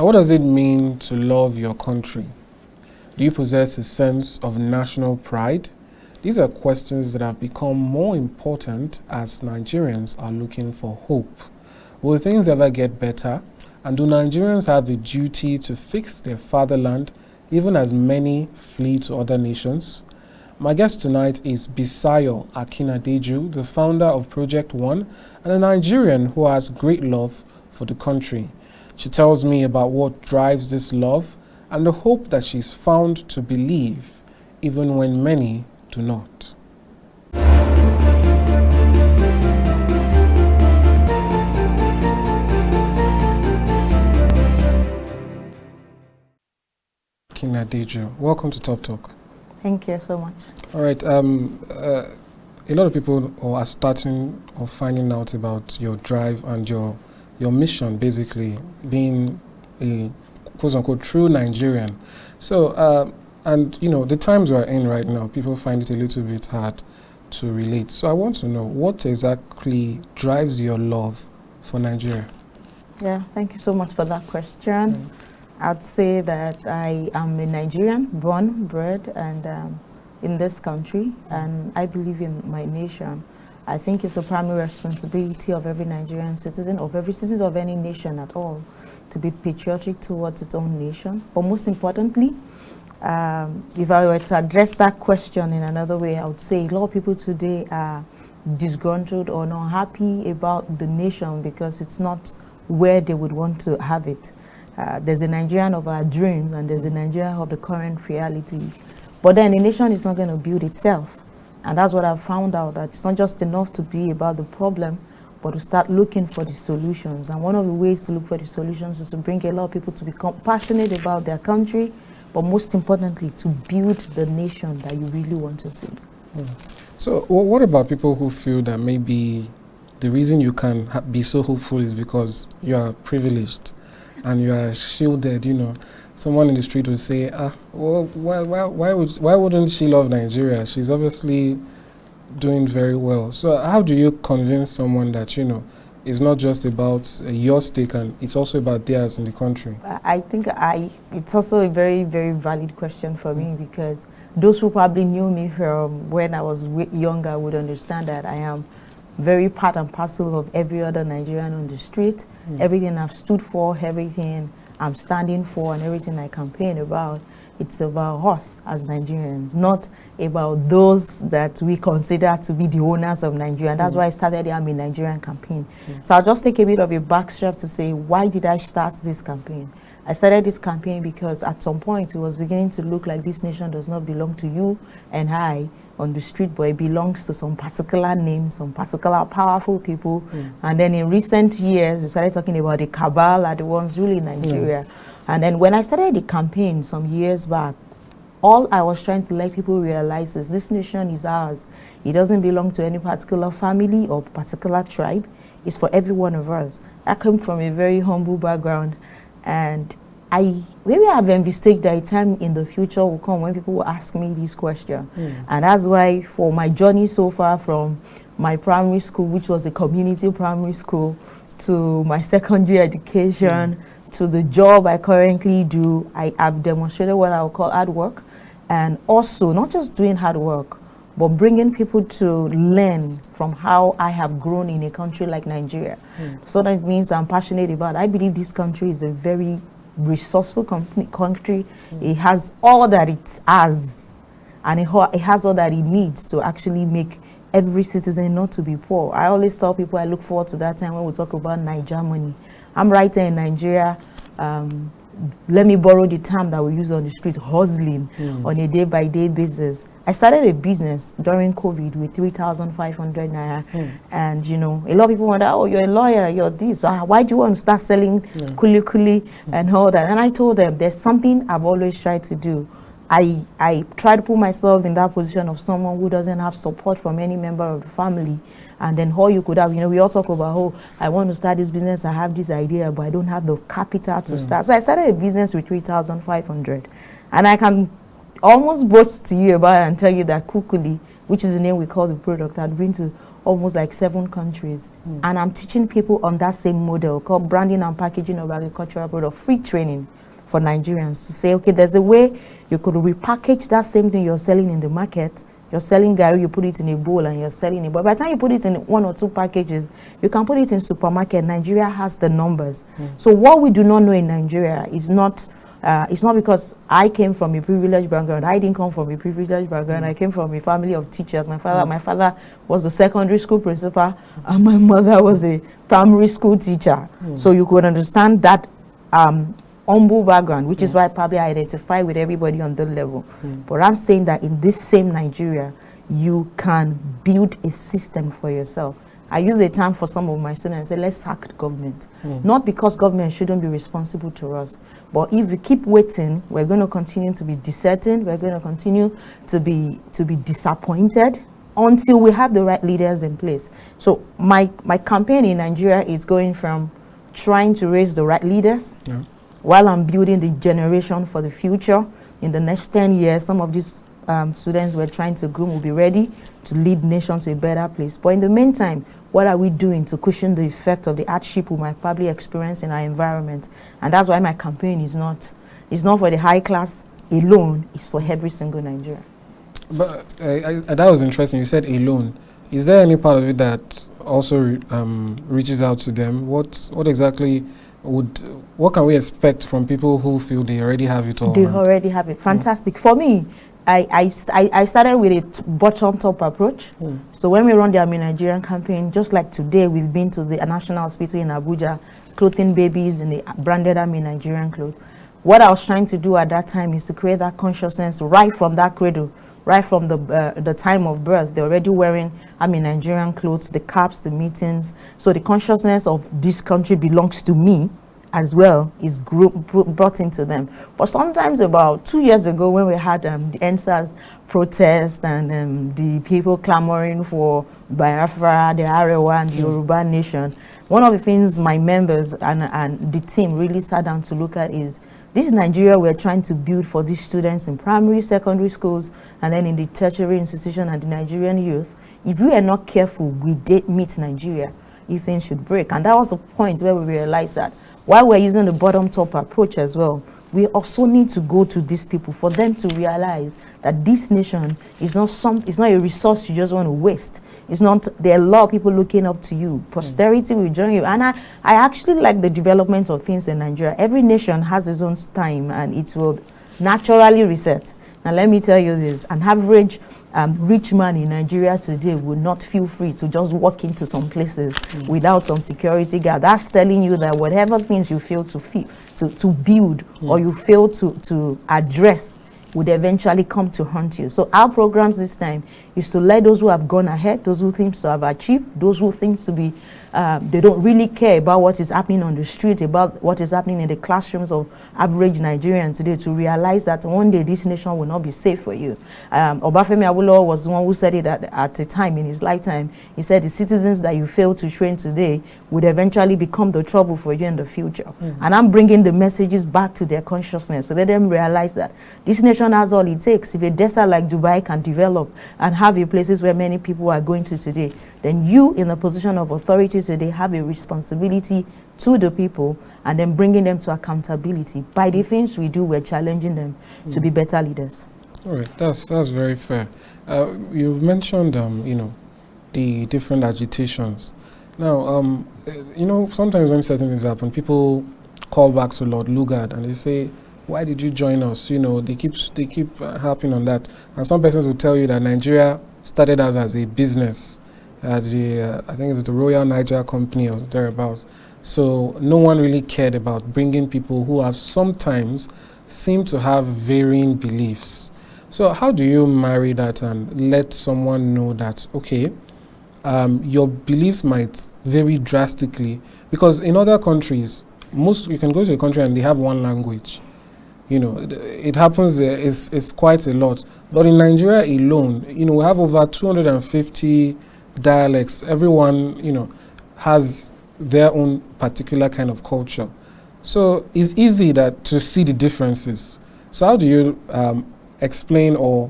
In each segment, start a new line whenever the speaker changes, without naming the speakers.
And what does it mean to love your country? Do you possess a sense of national pride? These are questions that have become more important as Nigerians are looking for hope. Will things ever get better? And do Nigerians have a duty to fix their fatherland even as many flee to other nations? My guest tonight is Bisayo Akinnadeju, the founder of Project One and a Nigerian who has great love for the country. She tells me about what drives this love and the hope that she's found to believe even when many do not. Akinnadeju, welcome to Top Talk.
Thank you so much.
All right, a lot of people are starting or finding out about your drive and your mission, basically being a quote-unquote true Nigerian. So, and you know, the times we're in right now, people find it a little bit hard to relate. So I want to know, what exactly drives your love for Nigeria?
Yeah, thank you so much for that question. I'd say that I am a Nigerian, born, bred, and in this country, and I believe in my nation. I think it's a primary responsibility of every Nigerian citizen, of every citizen of any nation at all, to be patriotic towards its own nation. But most importantly, if I were to address that question in another way, I would say a lot of people today are disgruntled or not happy about the nation because it's not where they would want to have it. There's a Nigerian of our dreams and there's a Nigerian of the current reality. But then a nation is not going to build itself. And that's what I've found out, that it's not just enough to be about the problem, but to start looking for the solutions. And one of the ways to look for the solutions is to bring a lot of people to become passionate about their country, but most importantly, to build the nation that you really want to see.
So what about people who feel that maybe the reason you can be so hopeful is because you are privileged and you are shielded, you know? Someone in the street would say, well, why wouldn't she love Nigeria? She's obviously doing very well. So how do you convince someone that, you know, it's not just about your stake and it's also about theirs in the country?
I think it's also a very, very valid question for me, because those who probably knew me from when I was younger would understand that I am very part and parcel of every other Nigerian on the street. Everything I've stood for, everything I'm standing for, and everything I campaign about, it's about us as Nigerians, not about those that we consider to be the owners of Nigeria. And that's why I started the I'm a Nigerian campaign. So I'll just take a bit of a backstrap to say, why did I start this campaign? I started this campaign because at some point it was beginning to look like this nation does not belong to you and I on the street, but it belongs to some particular names, some particular powerful people. And then in recent years, we started talking about the cabal are the ones ruling Nigeria. And then when I started the campaign some years back, all I was trying to let people realize is this nation is ours. It doesn't belong to any particular family or particular tribe. It's for every one of us. I come from a very humble background, and maybe I've envisaged that a time in the future will come when people will ask me this question. And that's why for my journey so far, from my primary school, which was a community primary school, to my secondary education, to the job I currently do, I have demonstrated what I would call hard work. And also not just doing hard work, but bringing people to learn from how I have grown in a country like Nigeria. So that means I'm passionate about it. I believe this country is a very resourceful country. It has all that it has, and it has all that it needs to actually make every citizen not to be poor. I always tell people I look forward to that time when we talk about Niger money. I'm right here in Nigeria. Let me borrow the term that we use on the street, hustling on a day-by-day basis. I started a business during COVID with 3,500 naira. And, you know, a lot of people wonder, oh, you're a lawyer, you're this. Why do you want to start selling kuli and all that? And I told them, there's something I've always tried to do. I try to put myself in that position of someone who doesn't have support from any member of the family. And then all you could have, you know, we all talk about, oh, I want to start this business, I have this idea, but I don't have the capital to start. So I started a business with 3,500. And I can almost boast to you about it and tell you that Kukuli, which is the name we call the product, had been to almost like 7 countries. And I'm teaching people on that same model called branding and packaging of agricultural product, free training for Nigerians to say, okay, there's a way you could repackage that same thing you're selling in the market. You're selling gari, you put it in a bowl and you're selling it. But by the time you put it in 1 or 2 packages, you can put it in supermarket. Nigeria has the numbers. So what we do not know in Nigeria is not, it's not because I came from a privileged background. I didn't come from a privileged background. I came from a family of teachers. My father was the secondary school principal, and my mother was a primary school teacher. So you could understand that humble background, which is why probably I identify with everybody on that level. But I'm saying that in this same Nigeria, you can build a system for yourself. I use a term for some of my students, say, let's sack the government. Not because government shouldn't be responsible to us, but if we keep waiting, we're going to continue to be discerning, we're going to continue to be disappointed until we have the right leaders in place. So my campaign in Nigeria is going from trying to raise the right leaders, while I'm building the generation for the future. In the next 10 years, some of these students we're trying to groom will be ready to lead nation to a better place. But in the meantime, what are we doing to cushion the effect of the hardship we might probably experience in our environment? And that's why my campaign is not for the high class alone, it's for every single Nigerian.
But that was interesting. You said alone. Is there any part of it that also reaches out to them? What exactly what can we expect from people who feel they already have it all?
They already have it. Fantastic. For me, I started with a bottom-top approach. So when we run the I'm in Nigerian campaign, just like today, we've been to the National Hospital in Abuja, clothing babies in the branded I'm in Nigerian clothes. What I was trying to do at that time is to create that consciousness right from that cradle, right from the time of birth. They're already wearing I'm in Nigerian clothes, the caps, the mittens. So the consciousness of this country belongs to me as well is brought into them. But sometimes about 2 years ago when we had the NSAS protest and the people clamoring for Biafra, the Arewa and the Yoruba nation, one of the things my members and the team really sat down to look at is this Nigeria we're trying to build for these students in primary, secondary schools, and then in the tertiary institution and the Nigerian youth. If we are not careful, we did meet Nigeria if things should break. And that was the point where we realized that while we're using the bottom-top approach as well, we also need to go to these people for them to realize that this nation is not a resource you just want to waste. It's not, there are a lot of people looking up to you. Posterity will join you. And I actually like the development of things in Nigeria. Every nation has its own time and it will naturally reset. Now let me tell you this, an average rich man in Nigeria today would not feel free to just walk into some places without some security guard. That's telling you that whatever things you fail to build or you fail to address would eventually come to haunt you. So our programs this time is to let those who have gone ahead, those who think to have achieved, those who think to be, they don't really care about what is happening on the street, about what is happening in the classrooms of average Nigerians today, to realize that one day this nation will not be safe for you. Obafemi Awolowo was the one who said it at a time in his lifetime. He said the citizens that you fail to train today would eventually become the trouble for you in the future. And I'm bringing the messages back to their consciousness so let them realize that this nation has all it takes. If a desert like Dubai can develop and have a places where many people are going to today, then you in the position of authority today have a responsibility to the people and then bringing them to accountability. By the things we do, we're challenging them to be better leaders.
All right, that's very fair. You've mentioned, the different agitations. Now, sometimes when certain things happen, people call back to Lord Lugard and they say, why did you join us? They keep harping on that. And some persons will tell you that Nigeria started out as a business. I think it's the Royal Niger Company or thereabouts. So no one really cared about bringing people who have sometimes seem to have varying beliefs. So how do you marry that and let someone know that, okay, your beliefs might vary drastically? Because in other countries, you can go to a country and they have one language. It happens there, it's quite a lot. But in Nigeria alone, we have over 250 dialects. Everyone, has their own particular kind of culture. So it's easy to see the differences. So how do you explain or,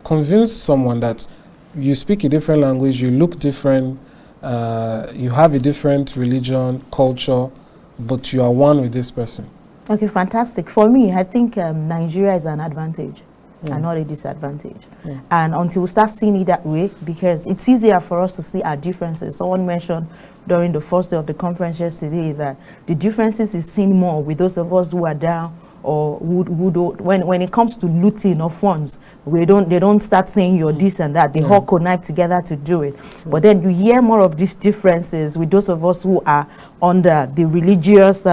convince someone that you speak a different language, you look different, you have a different religion, culture, but you are one with this person?
Okay, fantastic. For me, I think Nigeria is an advantage and not a disadvantage. And until we start seeing it that way, because it's easier for us to see our differences. Someone mentioned during the first day of the conference yesterday that the differences is seen more with those of us who are down, or who don't, when it comes to looting of funds, they don't start saying you're this and that. They all connive together to do it. But then you hear more of these differences with those of us who are under the religious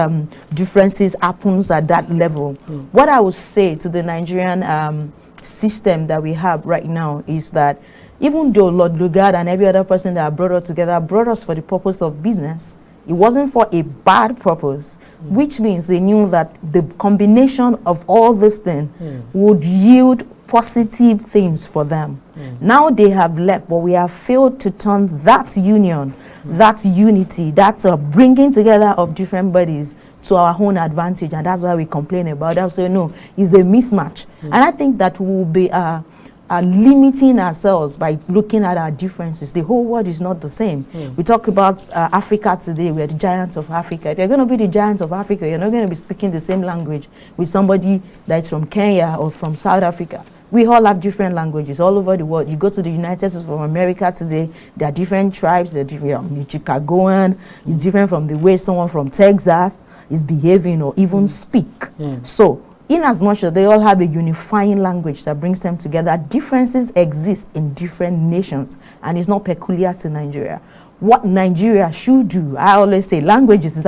differences happens at that level. What I would say to the Nigerian system that we have right now is that even though Lord Lugard and every other person that brought us together brought us for the purpose of business, it wasn't for a bad purpose, which means they knew that the combination of all this thing would yield positive things for them. Now they have left, but we have failed to turn that union, that unity, that bringing together of different bodies to our own advantage, and that's why we complain about that. So no, it's a mismatch. And I think that will be limiting ourselves by looking at our differences. The whole world is not the same. We talk about Africa today. We are the giants of Africa. If you're going to be the giants of Africa, you're not going to be speaking the same language with somebody that's from Kenya or from South Africa. We all have different languages all over the world. You go to the United States from America today, there are different tribes, there are different, Chicagoan, it's different from the way someone from Texas is behaving or even speak. So, in as much as they all have a unifying language that brings them together, differences exist in different nations, and it's not peculiar to Nigeria. What Nigeria should do, I always say, languages is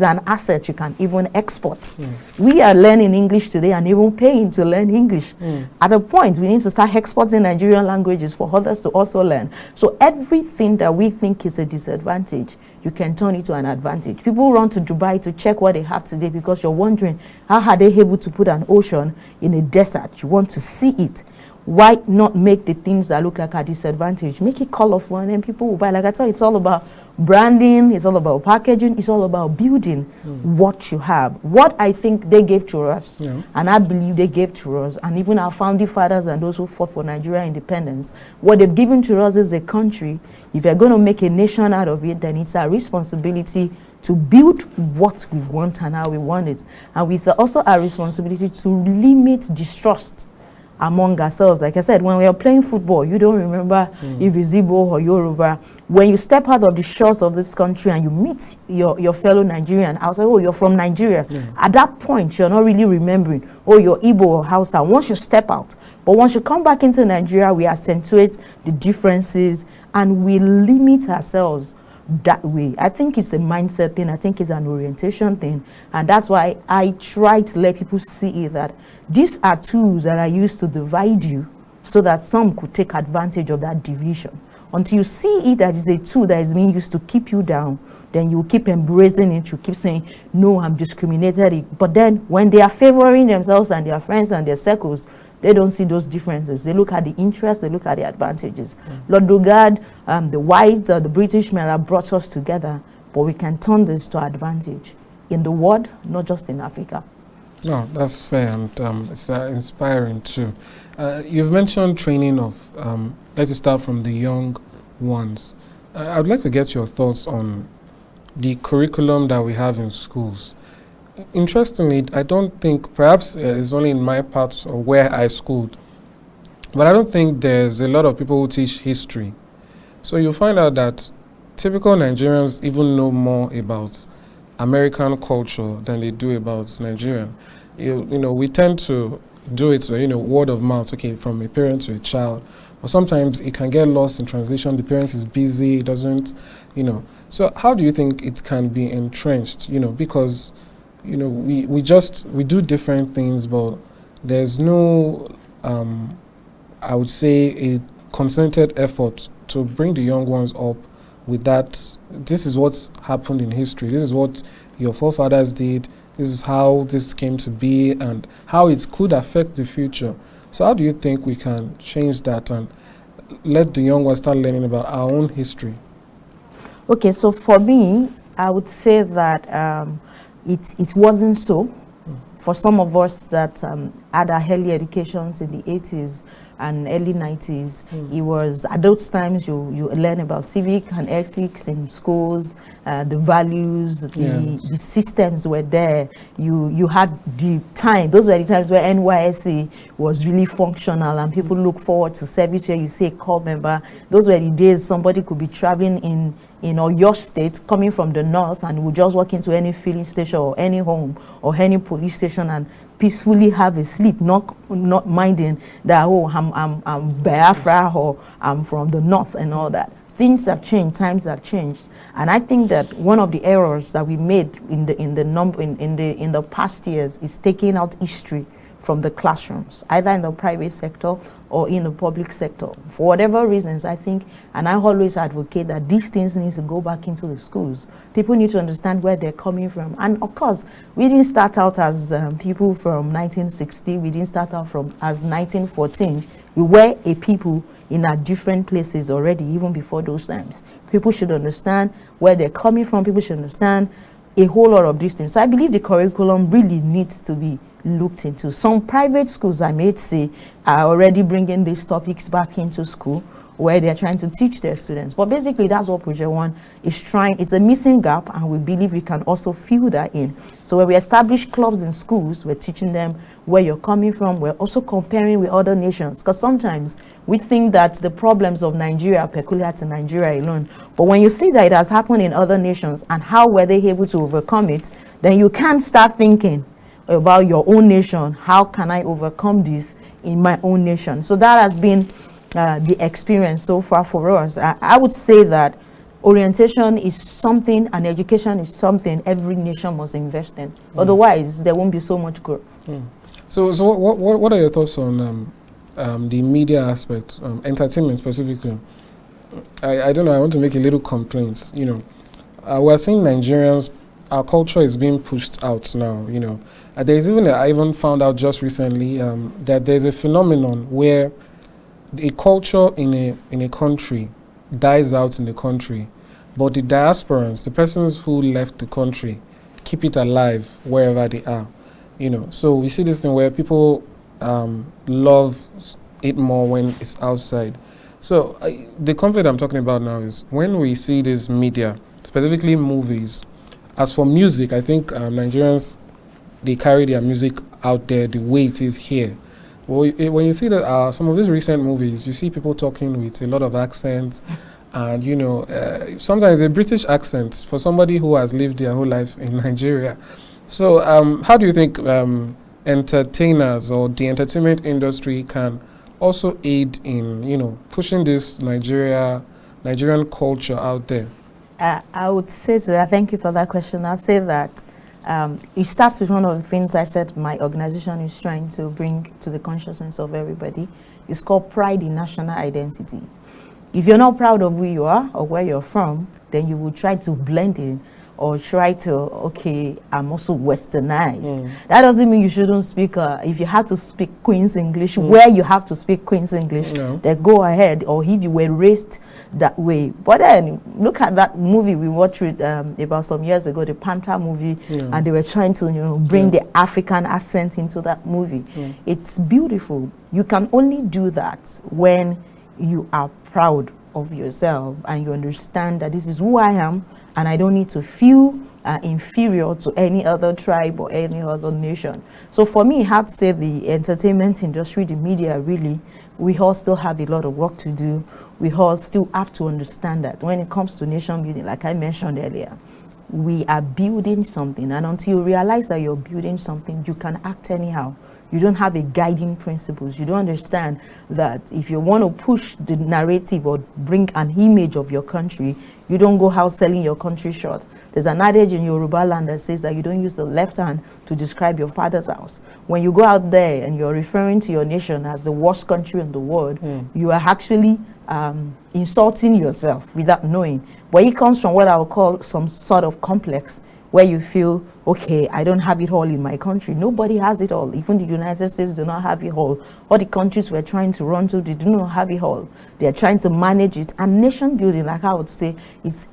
an asset you can even export. We are learning English today and even paying to learn English. At a point, we need to start exporting Nigerian languages for others to also learn. So everything that we think is a disadvantage, you can turn it to an advantage. People run to Dubai to check what they have today because you're wondering, how are they able to put an ocean in a desert? You want to see it. Why not make the things that look like a disadvantage? Make it colorful and then people will buy. Like I told you, it's all about branding, it's all about packaging, it's all about building what you have. What I think they gave to us, and I believe they gave to us, and even our founding fathers and those who fought for Nigeria independence, what they've given to us is a country. If you're going to make a nation out of it, then it's our responsibility to build what we want and how we want it. And it's also our responsibility to limit distrust among ourselves. Like I said, when we are playing football, you don't remember if it's Igbo or Yoruba. When you step out of the shores of this country and you meet your fellow Nigerian, I'll say, oh, you're from Nigeria. At that point, you're not really remembering, oh, you're Igbo or Hausa. Once you step out, but once you come back into Nigeria, we accentuate the differences and we limit ourselves that way. I think it's a mindset thing. I think it's an orientation thing. And that's why I try to let people see it, that these are tools that are used to divide you so that some could take advantage of that division. Until you see it that is a tool that is being used to keep you down, then you keep embracing it. You keep saying, no, I'm discriminated. But then when they are favoring themselves and their friends and their circles, they don't see those differences. They look at the interests, they look at the advantages. Lord Lugard, the whites, the British may have brought us together, but we can turn this to advantage in the world, not just in Africa.
No, that's fair, and it's inspiring too. You've mentioned training of, let's start from the young ones. I'd like to get your thoughts on the curriculum that we have in schools. Interestingly, I don't think, perhaps it's only in my part or where I schooled, but I don't think there's a lot of people who teach history. So you'll find out that typical Nigerians even know more about American culture than they do about Nigerian. You know, we tend to do it, word of mouth, okay, from a parent to a child. But sometimes it can get lost in translation. The parent is busy, doesn't, So how do you think it can be entrenched, because we do different things, but there's no, I would say, a concerted effort to bring the young ones up with that. This is what's happened in history. This is what your forefathers did. This is how this came to be and how it could affect the future. So how do you think we can change that and let the young ones start learning about our own history?
Okay, so for me, I would say that it wasn't so for some of us that had our early educations in the 80s and early 90s, it was at those times you learn about civic and ethics in schools, the values, the systems were there. You had the time, those were the times where NYSC was really functional and people look forward to service where you say corps member. Those were the days somebody could be traveling in your state, coming from the north, and would just walk into any filling station or any home or any police station and peacefully have a sleep, not minding that, oh, I'm Biafra or I'm from the north and all that. Things have changed, times have changed, and I think that one of the errors that we made in the past years is taking out history from the classrooms, either in the private sector or in the public sector. For whatever reasons, I think, and I always advocate that these things need to go back into the schools. People need to understand where they're coming from. And of course, we didn't start out as people from 1960, we didn't start out as 1914. We were a people in our different places already, even before those times. People should understand where they're coming from, people should understand a whole lot of these things. So I believe the curriculum really needs to be looked into. Some private schools, I may say, are already bringing these topics back into school where they're trying to teach their students. But basically, that's what Project One is trying. It's a missing gap, and we believe we can also fill that in. So when we establish clubs in schools, we're teaching them where you're coming from. We're also comparing with other nations, because sometimes we think that the problems of Nigeria are peculiar to Nigeria alone. But when you see that it has happened in other nations and how were they able to overcome it, then you can start thinking about your own nation. How can I overcome this in my own nation? So that has been the experience so far for us. I would say that orientation is something, and education is something every nation must invest in. Otherwise, there won't be so much growth.
So what are your thoughts on the media aspect, entertainment specifically? I don't know, I want to make a little complaint. We're seeing Nigerians, our culture is being pushed out now, There's even, I even found out just recently that there's a phenomenon where a culture in a country dies out in the country, but the diasporans, the persons who left the country, keep it alive wherever they are. So we see this thing where people love it more when it's outside. So the conflict I'm talking about now is when we see this media, specifically movies. As for music, I think Nigerians, they carry their music out there the way it is here. Well, when you see that some of these recent movies, you see people talking with a lot of accents, and sometimes a British accent for somebody who has lived their whole life in Nigeria. So how do you think entertainers or the entertainment industry can also aid in pushing this Nigerian culture out there?
I would say that, thank you for that question. I'll say that it starts with one of the things I said my organization is trying to bring to the consciousness of everybody. It's called pride in national identity. If you're not proud of who you are or where you're from, then you will try to blend in or try to, okay, I'm also westernized. That doesn't mean you shouldn't speak, if you have to speak Queen's English, where you have to speak Queen's English, then go ahead, or if you were raised that way. But then, look at that movie we watched with, about some years ago, the Panther movie, and they were trying to bring the African accent into that movie. It's beautiful. You can only do that when you are proud of yourself and you understand that this is who I am, and I don't need to feel inferior to any other tribe or any other nation. So for me, I have to say the entertainment industry, the media, really, we all still have a lot of work to do. We all still have to understand that when it comes to nation building, like I mentioned earlier, we are building something, and until you realize that you're building something, you can act anyhow. You don't have a guiding principles. You don't understand that if you want to push the narrative or bring an image of your country, you don't go out selling your country short. There's an adage in Yoruba land that says that you don't use the left hand to describe your father's house. When you go out there and you're referring to your nation as the worst country in the world, you are actually insulting yourself without knowing. But it comes from what I would call some sort of complex, where you feel, okay, I don't have it all in my country. Nobody has it all. Even the United States do not have it all. All the countries we're trying to run to, they do not have it all. They're trying to manage it. And nation building, like I would say, it's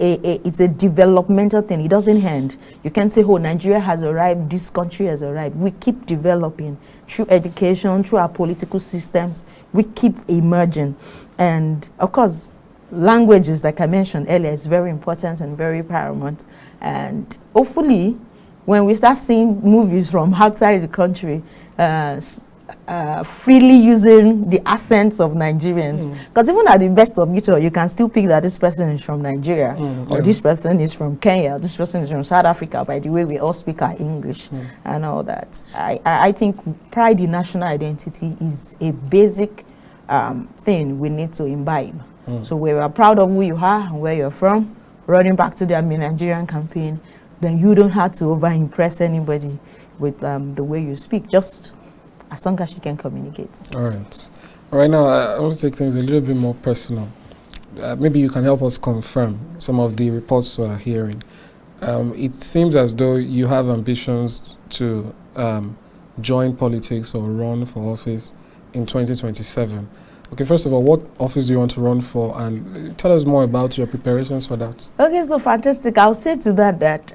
a developmental thing. It doesn't end. You can't say, oh, Nigeria has arrived, this country has arrived. We keep developing through education, through our political systems. We keep emerging. And of course, languages, like I mentioned earlier, is very important and very paramount. And hopefully, when we start seeing movies from outside the country, freely using the accents of Nigerians, because even at the best of it all, you can still pick that this person is from Nigeria, or this person is from Kenya, or this person is from South Africa. By the way, we all speak our English and all that. I think pride in national identity is a basic thing we need to imbibe. So we are proud of who you are and where you're from. Running back to the Nigerian campaign, then you don't have to over-impress anybody with the way you speak, just as long as you can communicate. All
right. Right now, I want to take things a little bit more personal. Maybe you can help us confirm some of the reports we are hearing. It seems as though you have ambitions to join politics or run for office in 2027. Okay, first of all, what office do you want to run for? And tell us more about your preparations for that.
Okay, so fantastic. I'll say to that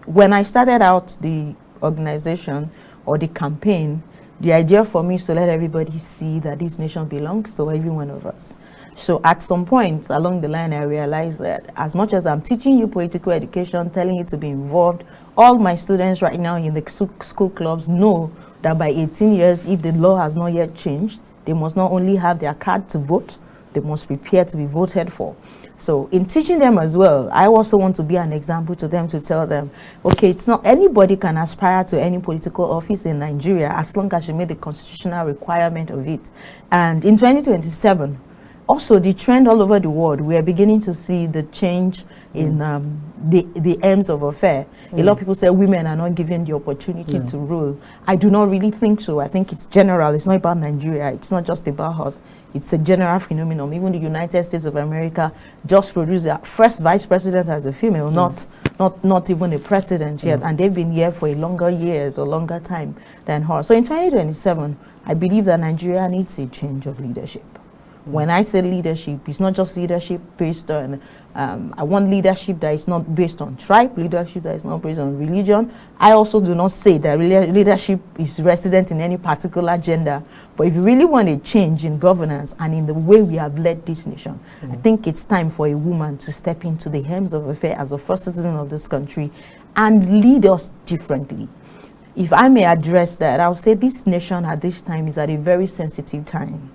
when I started out the organization or the campaign, the idea for me is to let everybody see that this nation belongs to every one of us. So at some point along the line, I realized that as much as I'm teaching you political education, telling you to be involved, all my students right now in the school clubs know that by 18 years, if the law has not yet changed, they must not only have their card to vote, they must prepare to be voted for. So in teaching them as well, I also want to be an example to them, to tell them, okay, it's not anybody can aspire to any political office in Nigeria as long as you meet the constitutional requirement of it. And in 2027, also the trend all over the world, we are beginning to see the change in the ends of affair. A lot of people say women are not given the opportunity to rule. I do not really think so. I think it's general. It's not about Nigeria. It's not just about us. It's a general phenomenon. Even the United States of America just produced their first vice president as a female, not even a president yet, and they've been here for a longer years or longer time than her. So in 2027, I believe that Nigeria needs a change of leadership. When I say leadership, it's not just leadership based on, I want leadership that is not based on tribe, leadership that is not based on religion. I also do not say that leadership is resident in any particular gender. But if you really want a change in governance and in the way we have led this nation, I think it's time for a woman to step into the helms of affairs as the first citizen of this country and lead us differently. If I may address that, I'll say this nation at this time is at a very sensitive time.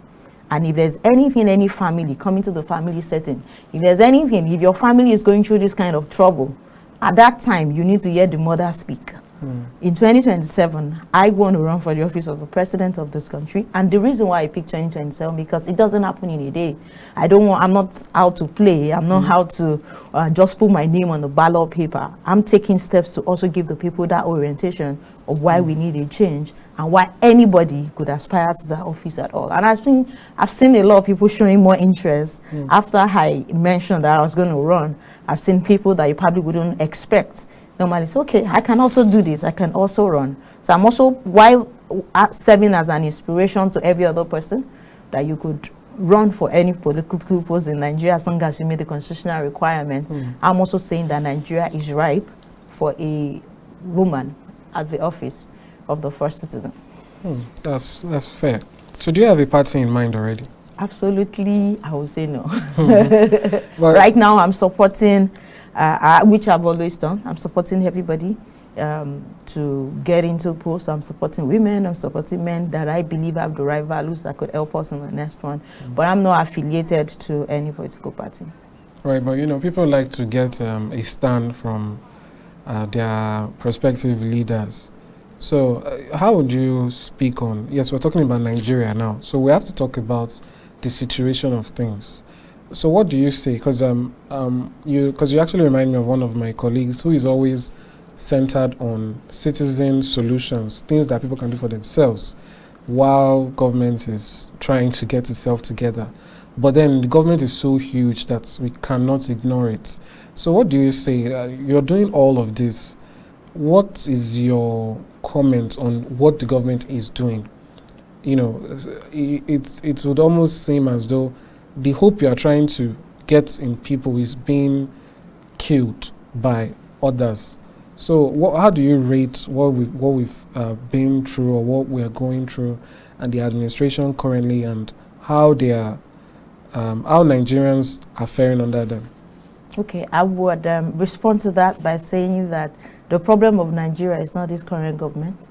And if there's anything, any family, coming to the family setting, if there's anything, if your family is going through this kind of trouble, at that time, you need to hear the mother speak. In 2027, I want to run for the office of the president of this country. And the reason why I picked 2027, because it doesn't happen in a day. I'm not out to play. I'm not out to just put my name on the ballot paper. I'm taking steps to also give the people that orientation of why we need a change and why anybody could aspire to that office at all. And I've seen a lot of people showing more interest. After I mentioned that I was going to run, I've seen people that you probably wouldn't expect normally say, okay, I can also do this, I can also run. So I'm also, while serving as an inspiration to every other person, that you could run for any political post in Nigeria as long as you meet the constitutional requirement. I'm also saying that Nigeria is ripe for a woman at the office of the first citizen.
That's fair. So do you have a party in mind already? Absolutely,
I would say no. Right now I'm supporting, which I've always done, I'm supporting everybody to get into posts. I'm supporting women, I'm supporting men that I believe have the right values that could help us in the next one. But I'm not affiliated to any political party.
Right, but you know, people like to get a stand from their prospective leaders. So how would you speak on, yes, we're talking about Nigeria now, so we have to talk about the situation of things. So what do you say? Because you actually remind me of one of my colleagues who is always centered on citizen solutions, things that people can do for themselves, while government is trying to get itself together. but then the government is so huge that we cannot ignore it. So what do you say? You're doing all of this. What is your comment on what the government is doing? You know, it would almost seem as though the hope you are trying to get in people is being killed by others. So how do you rate what we've been through, or what we are going through, and the administration currently, and how they are, how Nigerians are faring under them?
Okay, I would respond to that by saying that the problem of Nigeria is not this current government.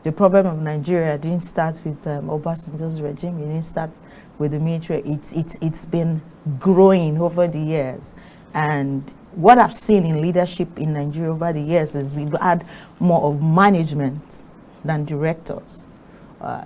The problem of Nigeria didn't start with Obasanjo's regime. It didn't start with the military. It's been growing over the years. And what I've seen in leadership in Nigeria over the years is we've had more of management than directors.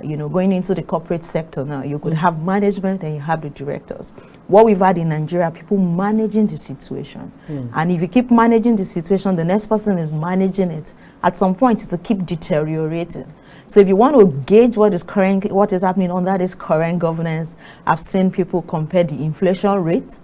You know, going into the corporate sector now, you could have management and you have the directors. What we've had in Nigeria, people managing the situation. And if you keep managing the situation, the next person is managing it. At some point, it will keep deteriorating. So if you want to gauge what is happening under this current governance, I've seen people compare the inflation rate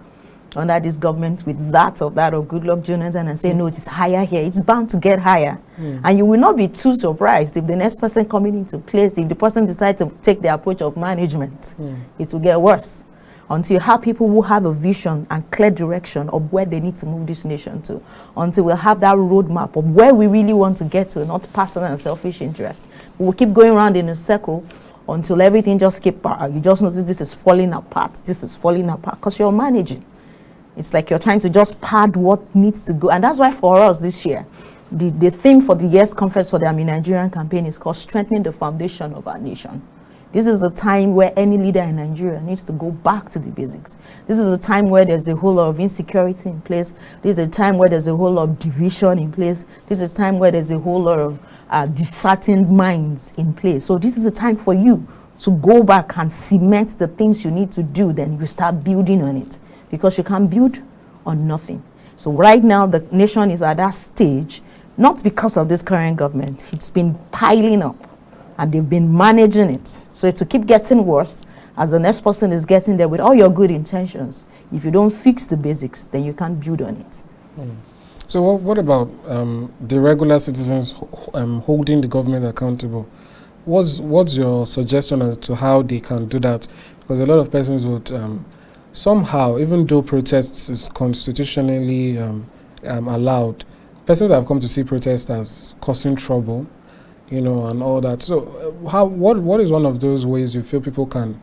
under this government with that of Goodluck Jonathan and say, no, it is higher here. It's bound to get higher. And you will not be too surprised if the next person coming into place, if the person decides to take the approach of management, it will get worse. Until you have people who have a vision and clear direction of where they need to move this nation to, until we have that roadmap of where we really want to get to, not personal and selfish interest. We'll keep going around in a circle until everything just keep, you just notice this is falling apart, because you're managing. It's like you're trying to just pad what needs to go. And that's why for us this year, the theme for the year's conference for the Nigerian campaign is called Strengthening the Foundation of Our Nation. This is a time where any leader in Nigeria needs to go back to the basics. This is a time where there's a whole lot of insecurity in place. This is a time where there's a whole lot of division in place. This is a time where there's a whole lot of disheartened minds in place. So this is a time for you to go back and cement the things you need to do. Then you start building on it, because you can't build on nothing. So right now, the nation is at that stage, not because of this current government. It's been piling up, and they've been managing it. So it will keep getting worse as the next person is getting there with all your good intentions. If you don't fix the basics, then you can't build on it.
So what about the regular citizens holding the government accountable? What's your suggestion as to how they can do that? Because a lot of persons would somehow, even though protests is constitutionally allowed, persons have come to see protests as causing trouble, you know, and all that. So what is one of those ways you feel people can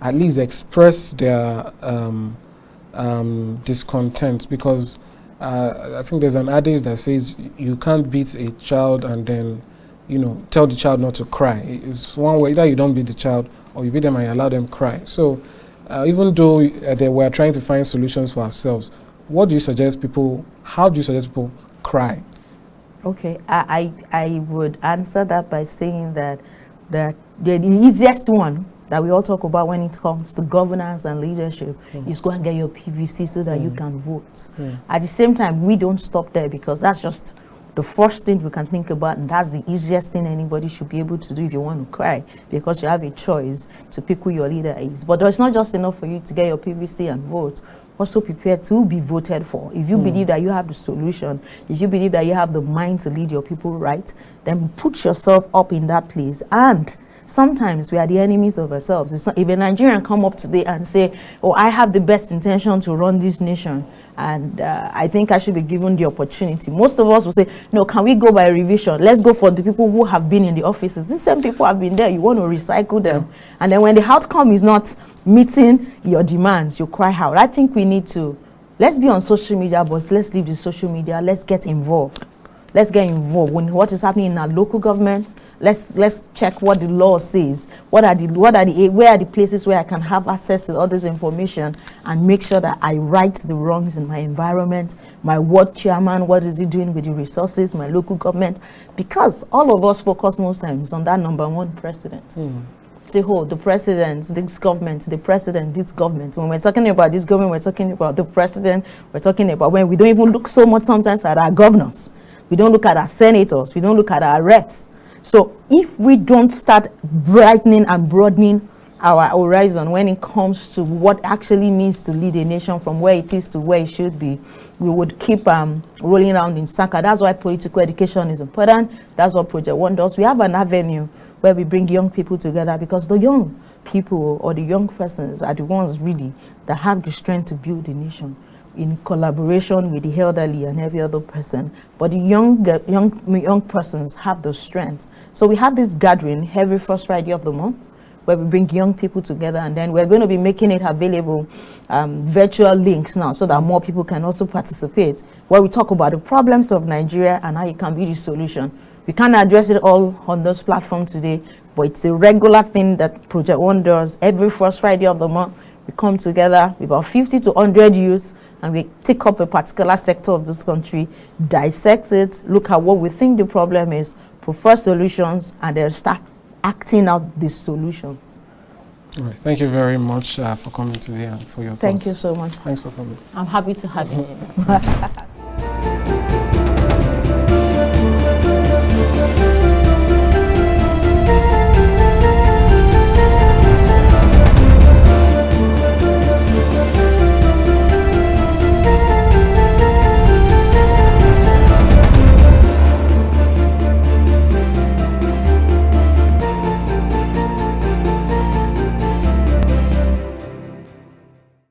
at least express their discontent? Because I think there's an adage that says you can't beat a child and then, you know, tell the child not to cry. It's one way, either you don't beat the child or you beat them and you allow them cry. So even though we're trying to find solutions for ourselves, what do you suggest people, how do you suggest people cry?
Okay, I would answer that by saying that the easiest one that we all talk about when it comes to governance and leadership is go and get your PVC so that you can vote. At the same time, we don't stop there, because that's just the first thing we can think about, and that's the easiest thing anybody should be able to do if you want to cry, because you have a choice to pick who your leader is. But it's not just enough for you to get your PVC and vote. Also prepare to be voted for. If you believe that you have the solution, if you believe that you have the mind to lead your people right, then put yourself up in that place. And sometimes we are the enemies of ourselves. If a Nigerian come up today and say, oh, I have the best intention to run this nation, and I think I should be given the opportunity, most of us will say, no, can we go by revision? Let's go for the people who have been in the offices. These same people have been there. You want to recycle them. And then when the outcome is not meeting your demands, you cry out. I think we need to, let's be on social media, but let's leave the social media. Let's get involved. Let's get involved in what is happening in our local government. Let's check what the law says. Where are the places where I can have access to all this information, and make sure that I right the wrongs in my environment. My ward chairman, what is he doing with the resources? My local government, because all of us focus most times on that number one president. Say, oh, the president, this government, the president, this government. When we're talking about this government, we're talking about the president. We're talking about when we don't even look so much sometimes at our governors. We don't look at our senators. We don't look at our reps. So if we don't start brightening and broadening our horizon when it comes to what actually means to lead a nation from where it is to where it should be, we would keep rolling around in circle. That's why political education is important. That's what Project One does. We have an avenue where we bring young people together, because the young people or the young persons are the ones really that have the strength to build a nation in collaboration with the elderly and every other person. But the young persons have the strength. So we have this gathering every first Friday of the month, where we bring young people together, and then we're going to be making it available, virtual links now, so that more people can also participate, where we talk about the problems of Nigeria and how it can be the solution. We can't address it all on this platform today, but it's a regular thing that Project One does. Every first Friday of the month, we come together with about 50 to 100 youth, and we take up a particular sector of this country, dissect it, look at what we think the problem is, propose solutions, and then start acting out these solutions.
All right. Thank you very much for coming today and for your thoughts.
Thank you so much.
Thanks for coming.
I'm happy to have you.